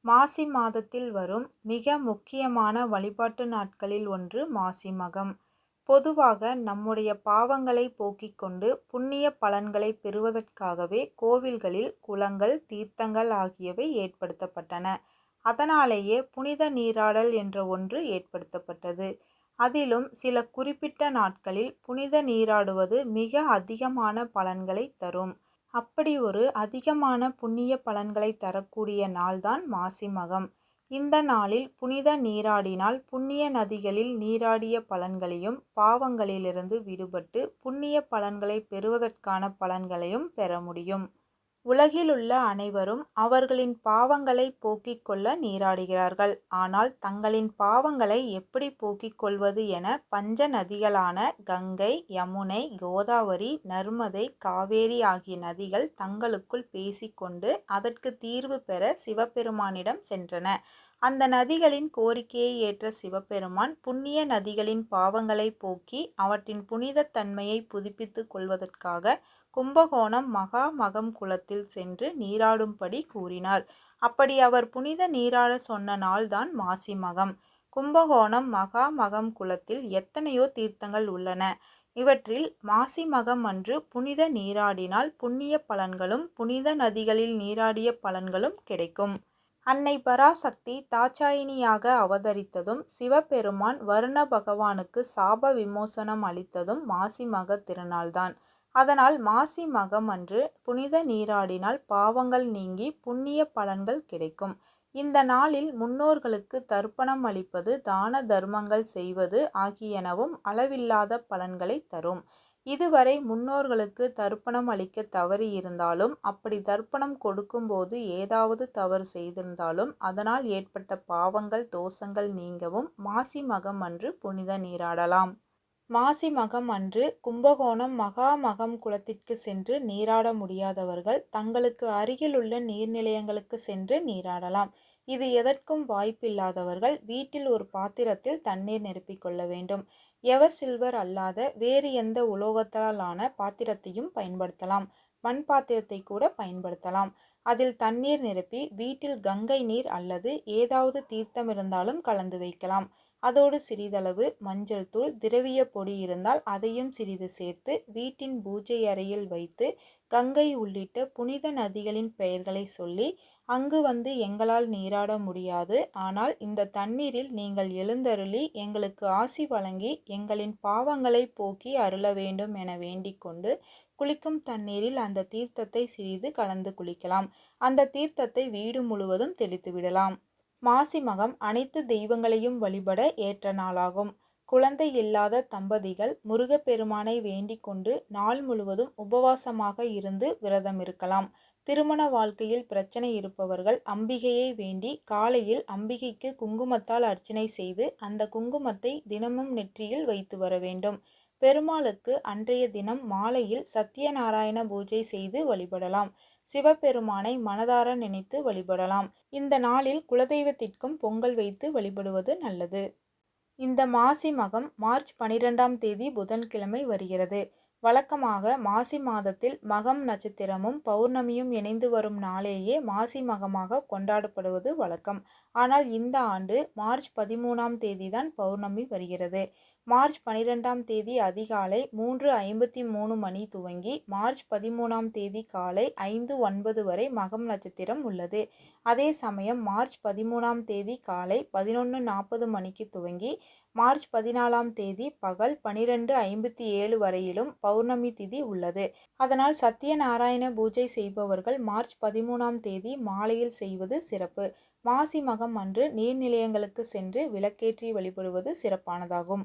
மாசி மாதத்தில் வரும் மிக முக்கியமான வழிபாட்டு நாட்களில் ஒன்று மாசி மகம். பொதுவாக நம்முடைய பாவங்களை போக்கிக் கொண்டு புண்ணிய பலன்களை பெறுவதற்காகவே கோவில்களில் குளங்கள், தீர்த்தங்கள் ஆகியவை ஏற்படுத்தப்பட்டன. அதனாலேயே புனித நீராடல் என்ற ஒன்று ஏற்படுத்தப்பட்டது. அதிலும் சில குறிப்பிட்ட நாட்களில் புனித நீராடுவது மிக அதிகமான பலன்களை தரும். அப்படி ஒரு அதிகமான புண்ணிய பலன்களை தரக்கூடிய நாள்தான் மாசி மகம். இந்த நாளில் புனித நீராடினால் புண்ணிய நதிகளில் நீராடிய பலன்களையும், பாவங்களிலிருந்து விடுபட்டு புண்ணிய பலன்களை பெறுவதற்கான பலன்களையும் பெற முடியும். உலகிலுள்ள அனைவரும் அவர்களின் பாவங்களை போக்கிக் கொள்ள நீராடுகிறார்கள். ஆனால் தங்களின் பாவங்களை எப்படி போக்கிக் கொள்வது என பஞ்ச நதிகளான கங்கை, யமுனை, கோதாவரி, நர்மதை, காவேரி ஆகிய நதிகள் தங்களுக்குள் பேசிக்கொண்டு அதற்கு தீர்வு பெற சிவபெருமானிடம் சென்றன. அந்த நதிகளின் கோரிக்கையை ஏற்ற சிவபெருமான் புண்ணிய நதிகளின் பாவங்களை போக்கி அவற்றின் புனித தன்மையை புதுப்பித்துக் கொள்வதற்காக கும்பகோணம் மகா மகம் குளத்தில் சென்று நீராடும்படி கூறினார். அப்படி அவர் புனித நீராட சொன்ன நாள்தான் மாசி மகம். கும்பகோணம் மகா மகம் குளத்தில் எத்தனையோ தீர்த்தங்கள் உள்ளன. இவற்றில் மாசி மகம் அன்று புனித நீராடினால் புண்ணிய பலன்களும், புனித நதிகளில் நீராடிய பலன்களும் கிடைக்கும். அன்னை பராசக்தி தாட்சாயினியாக அவதரித்ததும், சிவபெருமான் வருண பகவானுக்கு சாப விமோசனம் அளித்ததும் மாசி மக திருநாள்தான். அதனால் மாசி மகம் அன்று புனித நீராடினால் பாவங்கள் நீங்கி புண்ணிய பலன்கள் கிடைக்கும். இந்த நாளில் முன்னோர்களுக்கு தர்ப்பணம் அளிப்பது, தான தர்மங்கள் செய்வது ஆகியனவும் அளவில்லாத பலன்களை தரும். இதுவரை முன்னோர்களுக்கு தர்ப்பணம் அளிக்க தவறி இருந்தாலும், அப்படி தர்ப்பணம் கொடுக்கும்போது ஏதாவது தவறு செய்திருந்தாலும் அதனால் ஏற்பட்ட பாவங்கள், தோஷங்கள் நீங்கவும் மாசி மகம் அன்று புனித நீராடலாம். மாசி மகம் அன்று கும்பகோணம் மகா மகம் குளத்திற்கு சென்று நீராட முடியாதவர்கள் தங்களுக்கு அருகிலுள்ள நீர்நிலையங்களுக்கு சென்று நீராடலாம். இது எதற்கும் வாய்ப்பில்லாதவர்கள் வீட்டில் ஒரு பாத்திரத்தில் தண்ணீர் நிரப்பிக் கொள்ள வேண்டும். எவர் சில்வர் அல்லாத வேறு எந்த உலோகத்தாலான பாத்திரத்தையும் பயன்படுத்தலாம். மண் பாத்திரத்தை கூட பயன்படுத்தலாம். அதில் தண்ணீர் நிரப்பி வீட்டில் கங்கை நீர் அல்லது ஏதாவது தீர்த்தம் இருந்தாலும் கலந்து வைக்கலாம். அதோடு சிறிதளவு மஞ்சள் தூள், திரவிய பொடி இருந்தால் அதையும் சிறிது சேர்த்து வீட்டின் பூஜை அறையில் வைத்து கங்கை உள்ளிட்ட புனித நதிகளின் பெயர்களை சொல்லி, அங்கு வந்து எங்களால் நீராட முடியாது, ஆனால் இந்த தண்ணீரில் நீங்கள் எழுந்தருளி எங்களுக்கு ஆசி வழங்கி எங்களின் பாவங்களை போக்கி அருள வேண்டும் என வேண்டிக் கொண்டு குளிக்கும் தண்ணீரில் அந்த தீர்த்தத்தை சிறிது கலந்து குளிக்கலாம். அந்த தீர்த்தத்தை வீடு முழுவதும் தெளித்து விடலாம். மாசி மகம் அனைத்து தெய்வங்களையும் வழிபட ஏற்ற நாளாகும். குழந்தை இல்லாத தம்பதிகள் முருகப்பெருமானை வேண்டிக் கொண்டு நாள் முழுவதும் உபவாசமாக இருந்து விரதம் இருக்கலாம். திருமண வாழ்க்கையில் பிரச்சனை இருப்பவர்கள் அம்பிகையை வேண்டி காலையில் அம்பிகைக்கு குங்குமத்தால் அர்ச்சனை செய்து அந்த குங்குமத்தை தினமும் நெற்றியில் வைத்து வர வேண்டும். பெருமாளுக்கு அன்றைய தினம் மாலையில் சத்தியநாராயண பூஜை செய்து வழிபடலாம். சிவபெருமானை மனதார நினைத்து வழிபடலாம். இந்த நாளில் குலதெய்வத்திற்கும் பொங்கல் வைத்து வழிபடுவது நல்லது. இந்த மாசி மகம் மார்ச் 12ஆம் தேதி புதன்கிழமை வருகிறது. வழக்கமாக மாசி மாதத்தில் மகம் நட்சத்திரமும் பௌர்ணமியும் இணைந்து வரும் நாளேயே மாசி மகமாக கொண்டாடப்படுவது வழக்கம். ஆனால் இந்த ஆண்டு மார்ச் 13ஆம் தேதிதான் பௌர்ணமி வருகிறது. மார்ச் 12ஆம் தேதி அதிகாலை 3:53 மணி துவங்கி மார்ச் 13ஆம் தேதி காலை 5:09 வரை மகம் நட்சத்திரம் உள்ளது. அதே சமயம் மார்ச் 13ஆம் தேதி காலை 11:40 மணிக்கு துவங்கி மார்ச் 14ஆம் தேதி பகல் 12:57 வரையிலும் பௌர்ணமி திதி உள்ளது. அதனால் சத்தியநாராயண பூஜை செய்பவர்கள் மார்ச் 13ஆம் தேதி மாலையில் செய்வது சிறப்பு. மாசி மகம் அன்று நீர்நிலையங்களுக்கு சென்று விளக்கேற்றி வழிபடுவது சிறப்பானதாகும்.